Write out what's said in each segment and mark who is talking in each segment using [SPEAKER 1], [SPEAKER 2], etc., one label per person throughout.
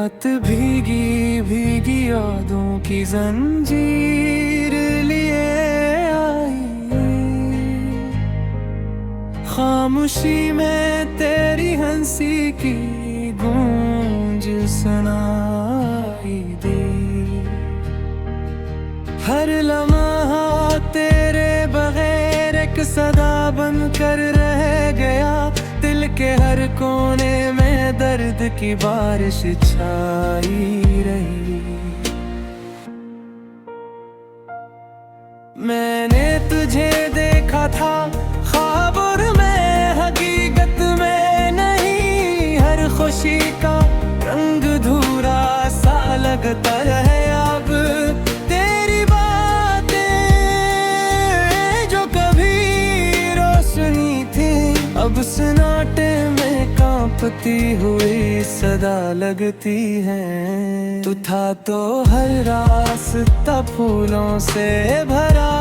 [SPEAKER 1] रात भीगी भीगी यादों की जंजीर लिए आई, खामोशी में तेरी हंसी की गूंज सुनाई दी। हर लम्हा तेरे बगैर एक सदा बन कर रह गया, दिल के हर कोने में दर्द की बारिश छाई रही। मैंने तुझे देखा था ख्वाबों में, हकीकत में नहीं। हर खुशी का रंग धूरा सा लगता है अब, तेरी बातें जो कभी रोशनी थी अब सन्नाटे में कांपती हुई सदा लगती है। तू था तो हर रास्ता फूलों से भरा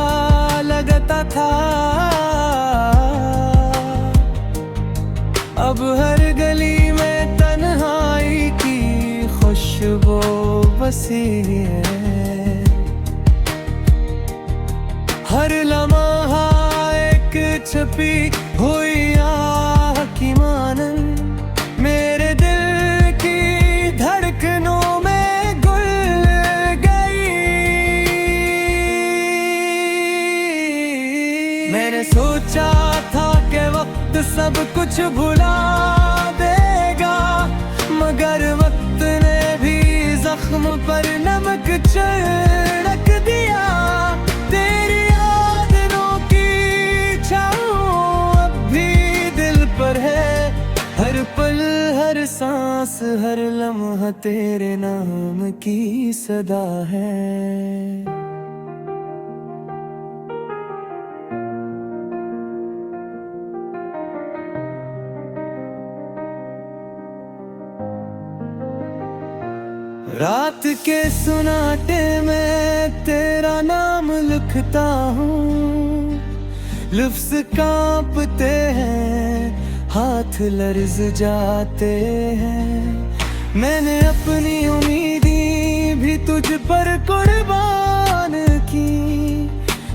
[SPEAKER 1] लगता था, अब हर गली में तन्हाई की खुशबू बसी है। हर लम्हा एक छपी हुई आह की मानन, मेरे दिल की धड़कनों में घुल गई। मैंने सोचा था कि वक्त सब कुछ भुला देगा, मगर वक्त ने भी जख्म पर नमक छिड़क दिया। तेरी यादों की छाँव अब भी दिल पर है, हर पल हर सांस हर लम्हा तेरे नाम की सदा है। रात के सुनाटे में तेरा नाम लिखता हूँ, लफ्ज़ कांपते हैं हाथ लर्ज़ जाते हैं। मैंने अपनी उम्मीदें भी तुझ पर कुर्बान की,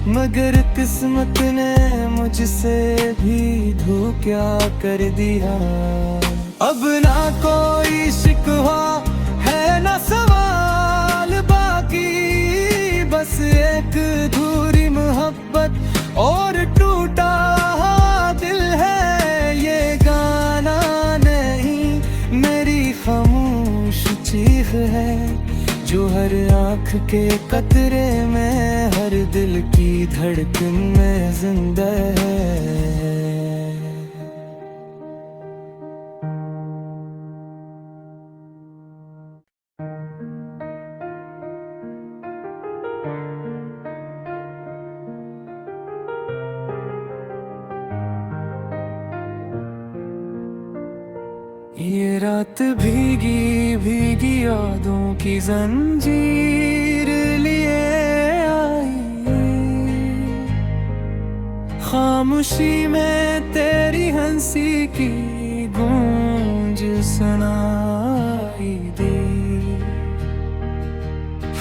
[SPEAKER 1] मगर किस्मत ने मुझसे भी धोखा कर दिया। अब ना कोई शिकवा है ना सवाल बाकी, बस एक अधूरी मोहब्बत और टूटा दिल है। ये गाना नहीं मेरी खामोश चीख है, जो हर आँख के कतरे में हर दिल की धड़कन में जिंदा है। ये रात भीगी भीगी यादों की जंजीर लिए आई, खामोशी में तेरी हंसी की गूंज सुनाई दी।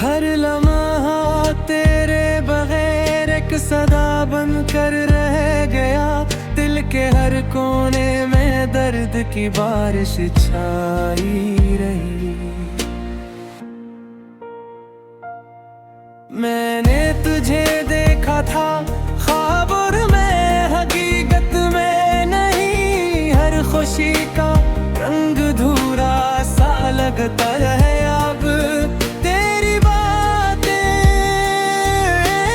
[SPEAKER 1] हर लम्हा तेरे बगैर एक सदा बन कर रह गया, दिल के हर कोने में दर्द की बारिश छाई रही। मैंने तुझे देखा था ख्वाबों में, हकीकत में नहीं। हर खुशी का रंग धूरा सा लगता है अब, तेरी बातें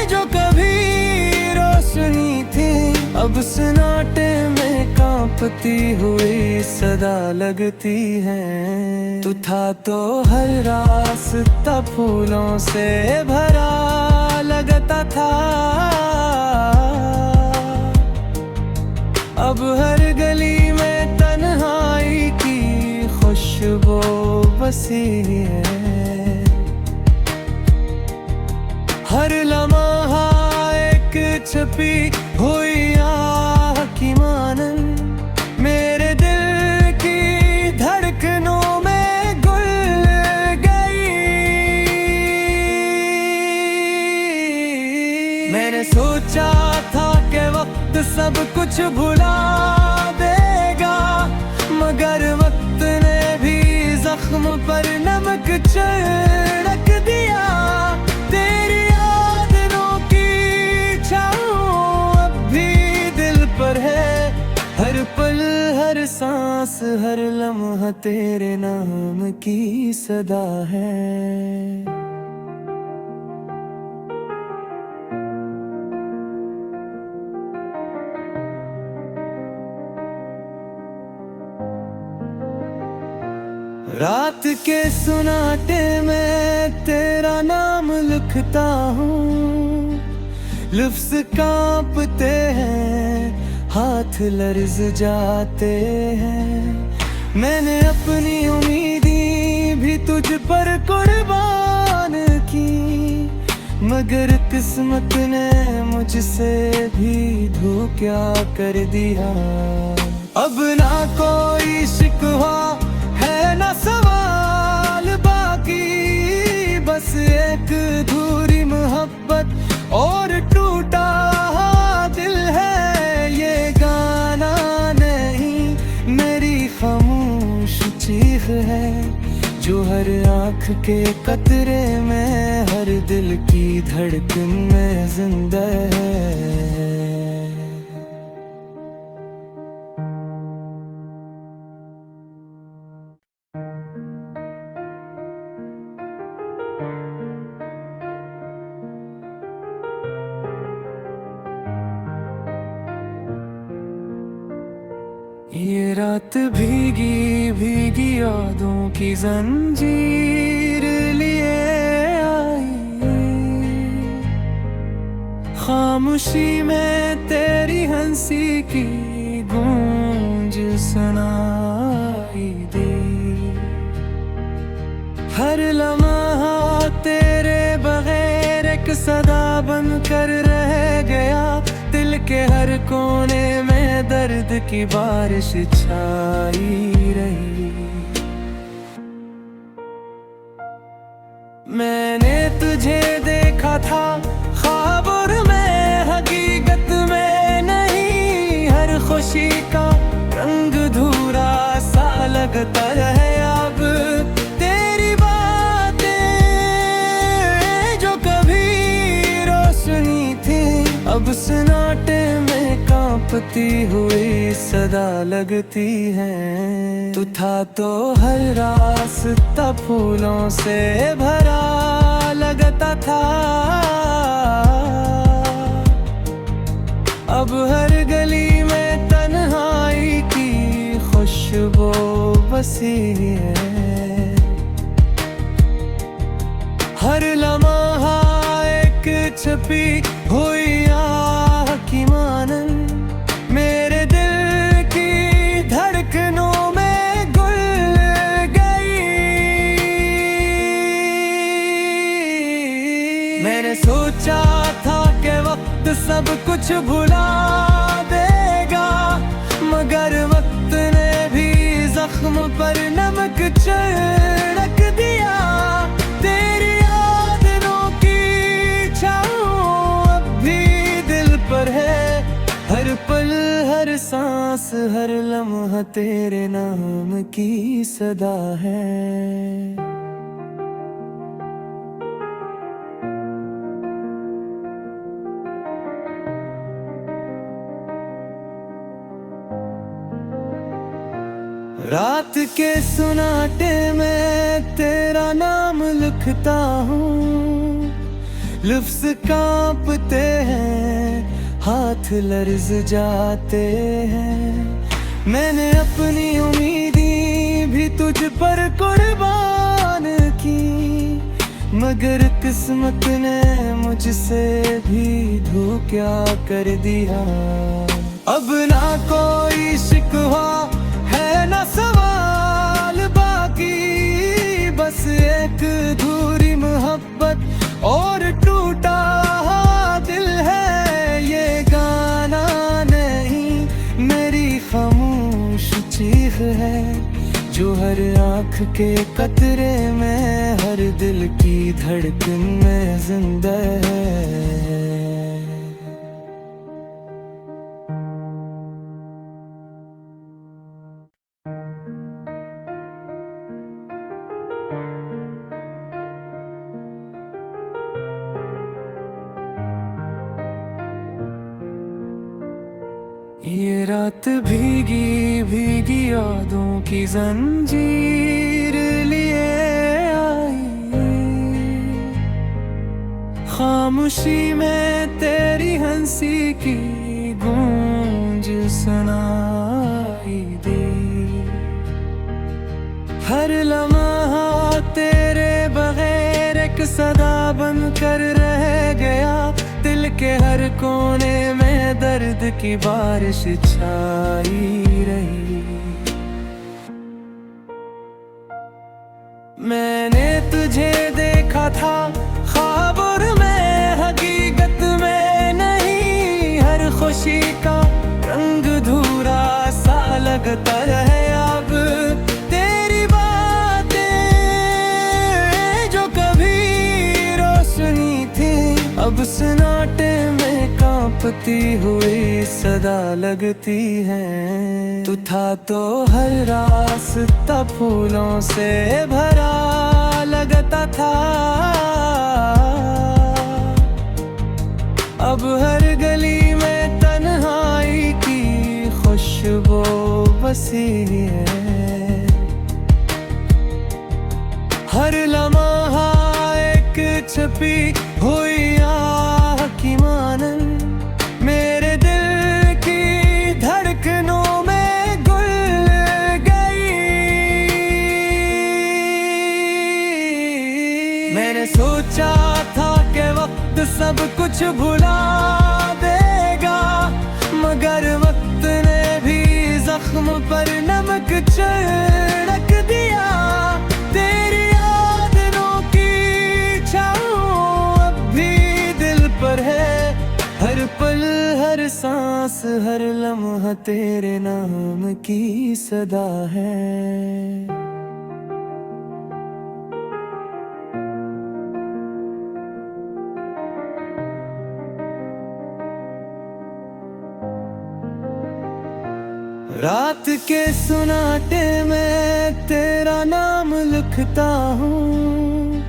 [SPEAKER 1] जो कभी रोशनी थी अब सन्नाटे में कांपती हुई सदा लगती है। तू था तो हर रास्ता फूलों से भरा लगता था, अब हर गली में तन्हाई की खुशबू बसी है। हर लम्हा एक छपी हुई आह की मानन, मेरे दिल की धड़कनों में घुल सब कुछ भुला देगा, मगर वक्त ने भी जख्म पर नमक छिड़क दिया। तेरी यादों की छाँव अब भी दिल पर है, हर पल हर सांस हर लम्हा तेरे नाम की सदा है। रात के सुनाटे में तेरा नाम लिखता हूँ, लफ्ज़ कांपते हैं, हाथ लर्ज़ जाते हैं। मैंने अपनी उम्मीदें भी तुझ पर कुर्बान की, मगर किस्मत ने मुझसे भी धोखा कर दिया। अब ना कोई शिकवा है ना सवाल बाकी, बस एक अधूरी मोहब्बत और टूटा दिल है। ये गाना नहीं मेरी खामोश चीख है, जो हर आँख के कतरे में हर दिल की धड़कन में जिंदा है। ये रात भीगी भीगी यादों की जंजीर लिए आई, खामोशी में तेरी हंसी की गूंज सुनाई दी। हर लम्हा तेरे बगैर एक सदा बन कर रह गया, दिल के हर कोने में दर्द की बारिश छाई रही। मैंने तुझे देखा था ख्वाबों में, हकीकत में नहीं, हर खुशी का रंग धूरा सा लगता है। अब तेरी बातें जो कभी रोशनी थी, अब सन्नाटे में कांपती हुई सदा लगती है। तू था तो हर रास्ता फूलों से भरा लगता था, अब हर गली में तन्हाई की खुशबू बसी है। हर लम्हा एक छपी हुई आह की मानन, मेरे दिल की धड़कनों में घुल गई। मैंने सोचा था कि वक्त सब कुछ भुला देगा, मगर वक्त ने भी जख्म पर नमक छिड़क दिया। तेरी यादों की छाँव अब भी दिल पर है, हर पल हर सांस हर लम्हा तेरे नाम की सदा है। रात के सुनाटे में तेरा नाम लिखता हूँ, लफ्ज़ कांपते हैं, हाथ लर्ज़ जाते हैं। मैंने अपनी उम्मीदें भी तुझ पर कुर्बान की, मगर किस्मत ने मुझसे भी धोखा कर दिया। अब ना कोई शिकवा है ना सवाल बाकी, बस एक अधूरी मोहब्बत और टूटा दिल है। ये गाना नहीं मेरी खामोश चीख है, जो हर आँख के कतरे में हर दिल की धड़कन में जिंदा है। ये रात भीगी भीगी यादों की जंजीर लिए आई, खामोशी में तेरी हंसी की गूंज सुनाई दी। हर लम्हा तेरे बगैर एक सदा बन कर रह गया, दिल के हर कोने में दर्द की बारिश छाई रही। मैंने तुझे देखा था ख्वाब और मैं हकीकत में नहीं, हर खुशी का रंग धूरा सा लगता है अब तेरी बातें, जो कभी रोशनी थी अब सन्नाटे में कांपती हुई सदा लगती है। तू था तो हर रास्ता फूलों से भरा लगता था, अब हर गली में तन्हाई की खुशबू बसी है। हर लम्हा एक छपी हुई आह की मानन, मेरे दिल की धड़कनों में घुल गई। मैंने सोचा था कि वक्त सब कुछ भुला देगा, मगर वक्त ने भी जख्म पर नमक छिड़क दिया। तेरी यादों की छाँव अब भी दिल पर है, हर पल हर सांस हर लम्हा तेरे नाम की सदा है। रात के सुनाटे में तेरा नाम लिखता हूँ,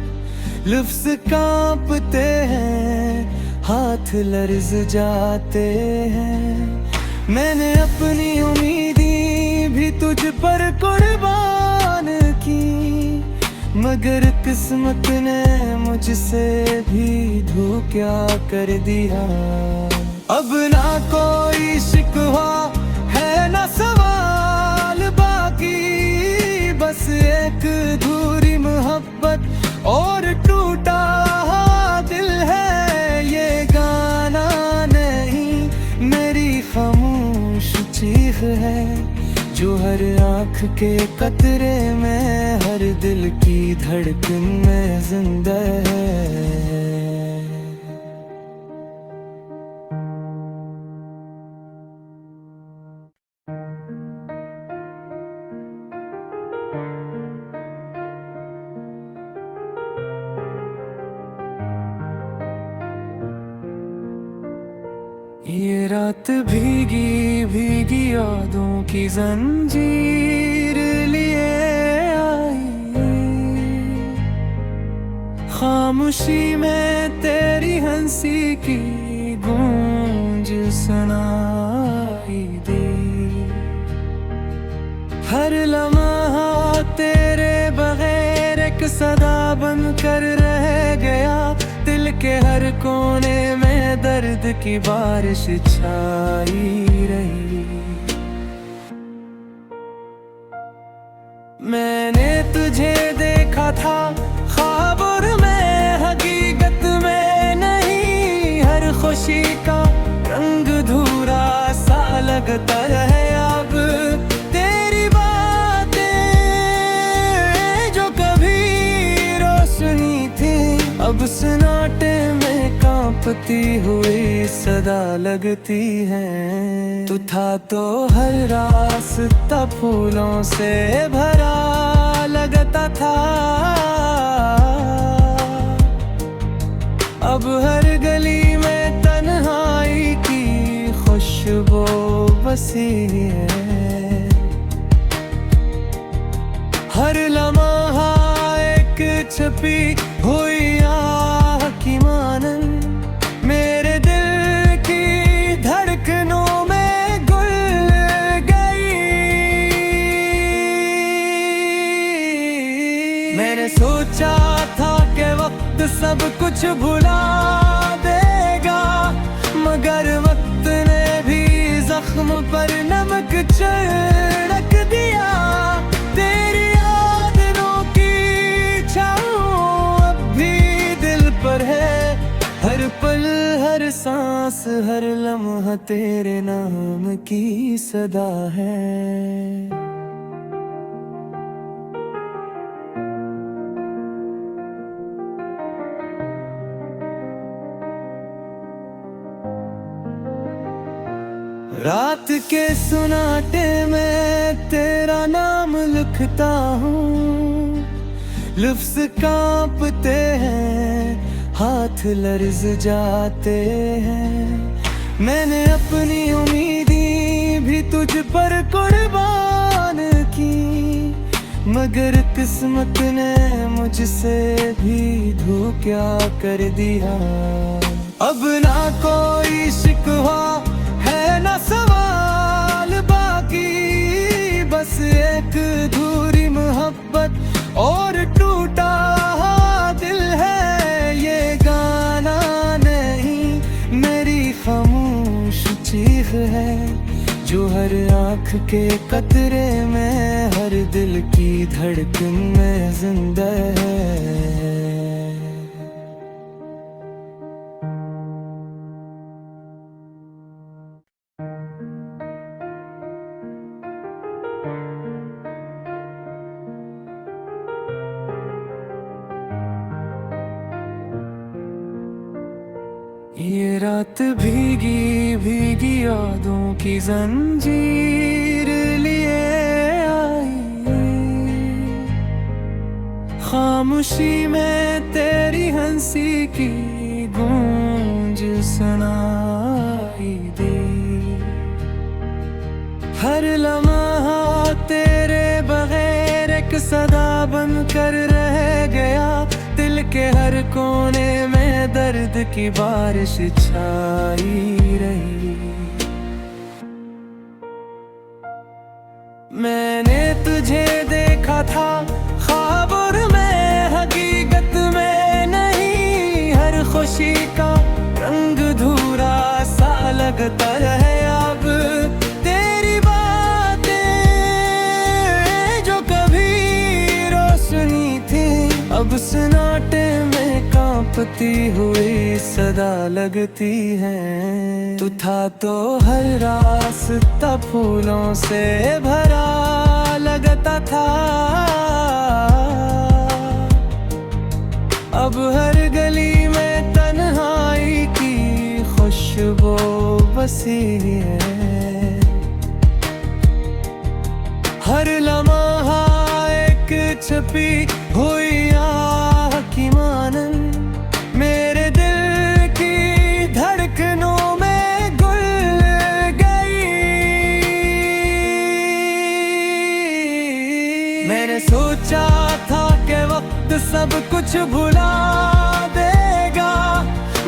[SPEAKER 1] लफ्ज़ कांपते हैं हाथ लर्ज़ जाते हैं। मैंने अपनी उम्मीदी भी तुझ पर कुर्बान की, मगर किस्मत ने मुझसे भी धोखा कर दिया। अब ना कोई शिकवा है ना सवाल बाकी, बस एक अधूरी मोहब्बत और टूटा दिल है। ये गाना नहीं मेरी खामोश चीख है, जो हर आँख के कतरे में हर दिल की धड़कन में जिंदा है। ये रात भीगी भीगी यादों की जंजीर लिए आई, खामोशी में तेरी हंसी की गूंज सुनाई दी। हर लम्हा तेरे बगैर एक सदा बन कर रह गया, दिल के हर कोने में दर्द की बारिश छाई रही। मैंने तुझे देखा था ख्वाब और मैं हकीकत में नहीं, हर खुशी का रंग धूरा सा लगता है अब तेरी बातें, जो कभी रोशनी थी अब सन्नाटे में कांपती हुई सदा लगती है। तू था तो हर रास्ता फूलों से भरा लगता था, अब हर गली में तन्हाई की खुशबू बसी है। हर लम्हा एक छपी हुई आह की मानन, मेरे दिल की धड़कनों में घुल सब कुछ भुला देगा, मगर वक्त ने भी जख्म पर नमक छिड़क दिया। तेरी यादों की छाँव अब भी दिल पर है, हर पल हर सांस हर लम्हा तेरे नाम की सदा है। रात के सुनाटे में तेरा नाम लिखता हूँ, लफ्ज़ कांपते हैं, हाथ लर्ज़ जाते हैं। मैंने अपनी उम्मीदी भी तुझ पर कुर्बान की, मगर किस्मत ने मुझसे भी धोखा कर दिया। अब ना कोई शिकवा है ना सवाल बाकी, बस एक अधूरी मोहब्बत और टूटा दिल है। ये गाना नहीं मेरी खामोश चीख है, जो हर आँख के कतरे में हर दिल की धड़कन में जिंदा है। ये रात भीगी भीगी यादों की जंजीर लिए आई, खामोशी में तेरी हंसी की गूंज सुनाई दी। हर लम्हा तेरे बगैर एक सदा बन कर रह गया, दिल के हर कोने में दर्द की बारिश छाई रही। मैंने तुझे देखा था ख्वाब में, हकीकत में नहीं, हर खुशी का रंग धूरा सा लगता है अब। तेरी बातें जो कभी रोशनी थी, अब सन्नाटे में कांपती हुई सदा लगती है। तू था तो हर रास्ता फूलों से भरा लगता था, अब हर गली में तन्हाई की खुशबू बसी है। हर लम्हा एक छपी हुई आह की मानन, मेरे दिल की धड़कनों में घुल गई। मैंने सोचा था कि वक्त सब कुछ भुला देगा,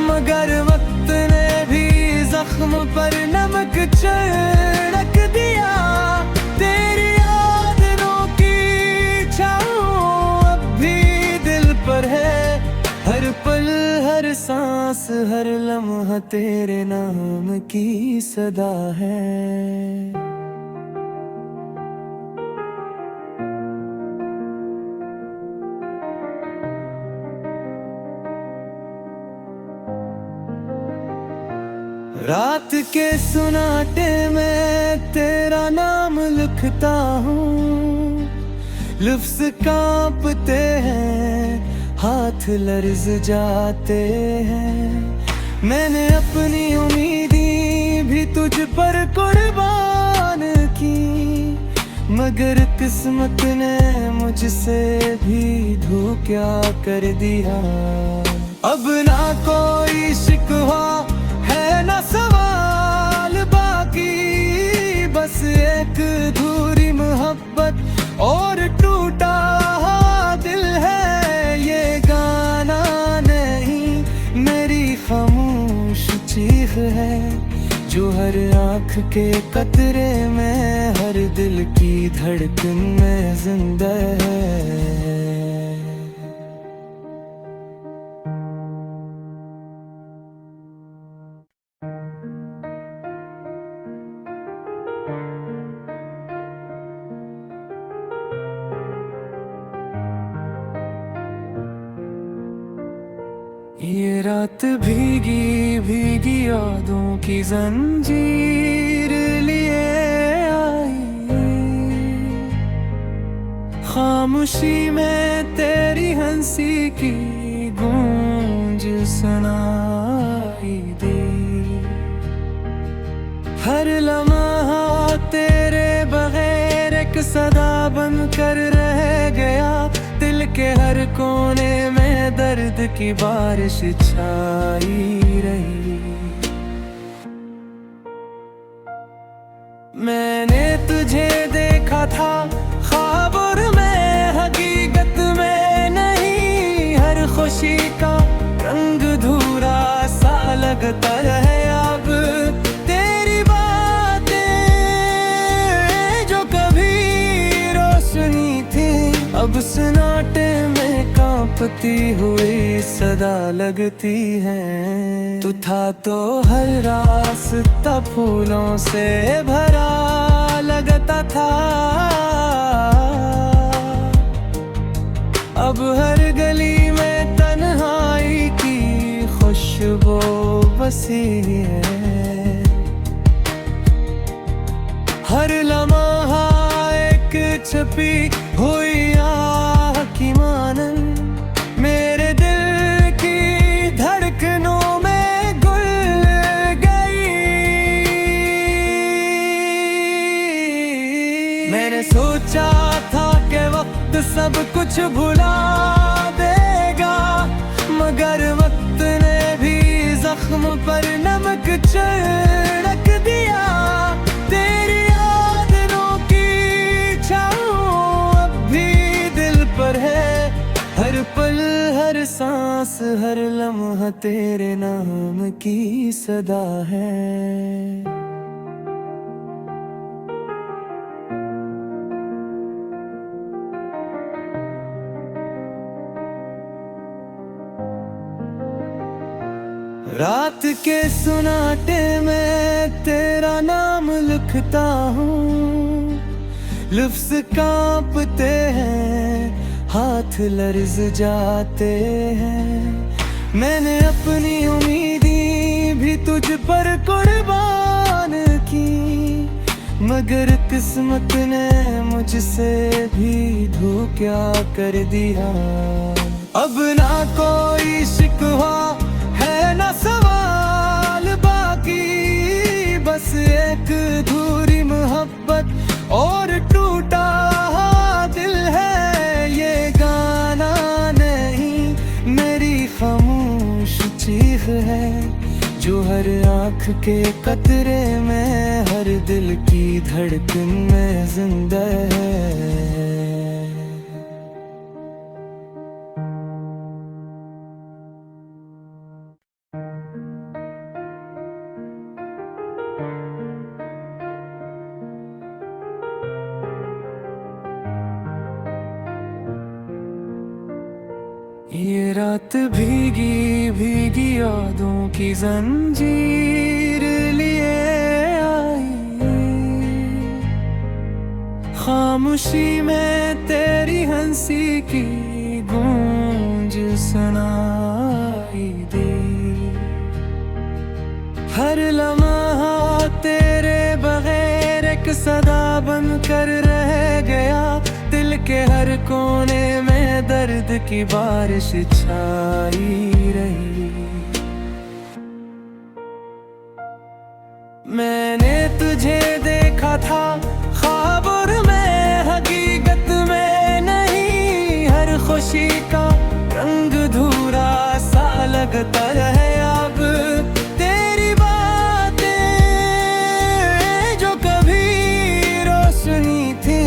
[SPEAKER 1] मगर वक्त ने भी जख्म पर नमक छिड़क दिया। तेरी यादों की छाँव अब भी दिल पर है, हर पल हर सांस हर लम्हा तेरे नाम की सदा है। रात के सुनाटे में तेरा नाम लिखता हूँ, लफ्ज़ कांपते हैं, हाथ लर्ज़ जाते हैं। मैंने अपनी उम्मीदी भी तुझ पर कुर्बान की, मगर किस्मत ने मुझसे भी धोखा कर दिया। अब ना कोई शिकवा है ना सवाल बाकी, बस एक अधूरी मोहब्बत और टूटा दिल है। ये गाना नहीं मेरी खामोश चीख है, जो हर आँख के कतरे में हर दिल की धड़कन में जिंदा है। ये रात भीगी भीगी यादों की जंजीर लिए आई, खामोशी में तेरी हंसी की गूंज सुनाई दी। हर लम्हा तेरे बगैर एक सदा बन कर रह गया, दिल के हर कोने में दर्द की बारिश छाई रही। मैंने तुझे देखा था ख्वाब और मैं हकीकत में नहीं, हर खुशी का रंग धूरा सा लगता है अब तेरी बातें, जो कभी रोशनी थी अब सन्नाटे में कांपती हुई सदा लगती है। तू था तो हर रास्ता फूलों से भरा लगता था, अब हर गली में तन्हाई की खुशबू बसी है। हर लम्हा एक छपी हुई आह की मानन, मेरे दिल की धड़कनों में घुल गई। मैंने सोचा था कि वक्त सब कुछ भुला देगा, मगर वक्त ने भी जख्म पर नमक छिड़क दिया। तेरी यादों की छाँव अब भी दिल पर है, हर पल हर सांस हर लम्हा तेरे नाम की सदा है। रात के सुनाटे में तेरा नाम लिखता हूँ, लफ्ज़ कांपते हैं हाथ लर्ज़ जाते हैं। मैंने अपनी उम्मीदें भी तुझ पर कुर्बान की, मगर किस्मत ने मुझसे भी धोखा कर दिया। अब ना कोई शिकवा है ना सवाल बाकी, बस एक अधूरी मोहब्बत और टूटा दिल है। ये गाना नहीं मेरी खामोश चीख है, जो हर आँख के कतरे में हर दिल की धड़कन में जिंदा है। ये रात भीगी भीगी यादों की जंजीर लिए आई, खामोशी में तेरी हंसी की गूंज सुनाई दी। हर लम्हा तेरे बगैर एक सदा बन कर रह गया, दिल के हर कोने में दर्द की बारिश छाई रही। मैंने तुझे देखा था ख्वाब और मैं हकीकत में नहीं, हर खुशी का रंग धूरा सा लगता है अब तेरी बातें, जो कभी रोशनी थी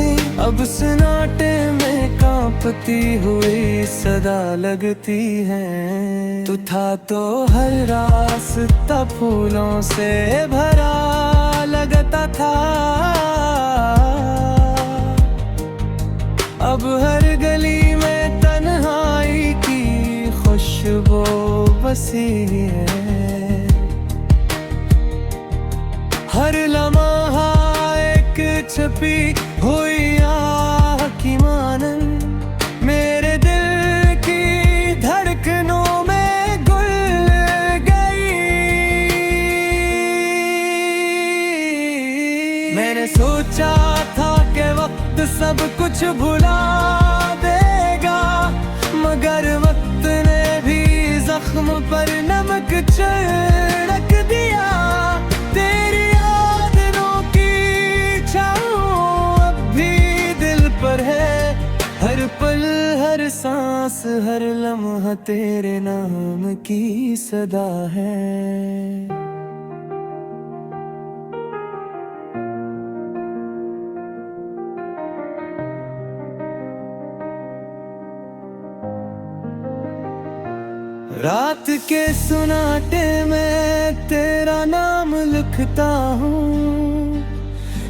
[SPEAKER 1] अब सन्नाटे में कांपती हुई सदा लगती है। तू था तो हर रास्ता फूलों से भरा लगता था, अब हर गली में तन्हाई की खुशबू बसी है। हर लम्हा एक छपी हुई आह की मानन, मेरे दिल की धड़कनों में घुल कुछ भुला देगा, मगर वक्त ने भी जख्म पर नमक छिड़क दिया। तेरी यादों की छाँव अब भी दिल पर है, हर पल हर सांस हर लम्हा तेरे नाम की सदा है। रात के सुनाटे में तेरा नाम लिखता हूँ,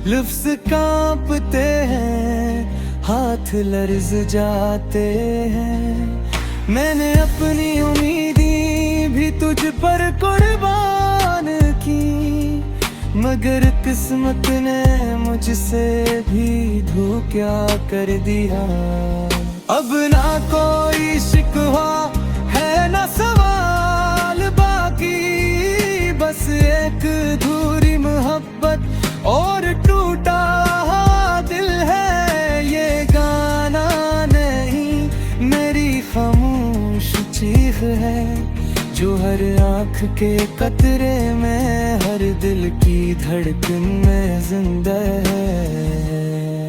[SPEAKER 1] लफ्ज़ कांपते हैं, हाथ लर्ज़ जाते हैं। मैंने अपनी उम्मीदें भी तुझ पर कुर्बान की, मगर किस्मत ने मुझसे भी धोखा कर दिया। अब ना कोई शिकवा है ना सवाल बाकी, बस एक अधूरी मोहब्बत और टूटा दिल है। ये गाना नहीं मेरी खामोश चीख है, जो हर आँख के कतरे में हर दिल की धड़कन में जिंदा है।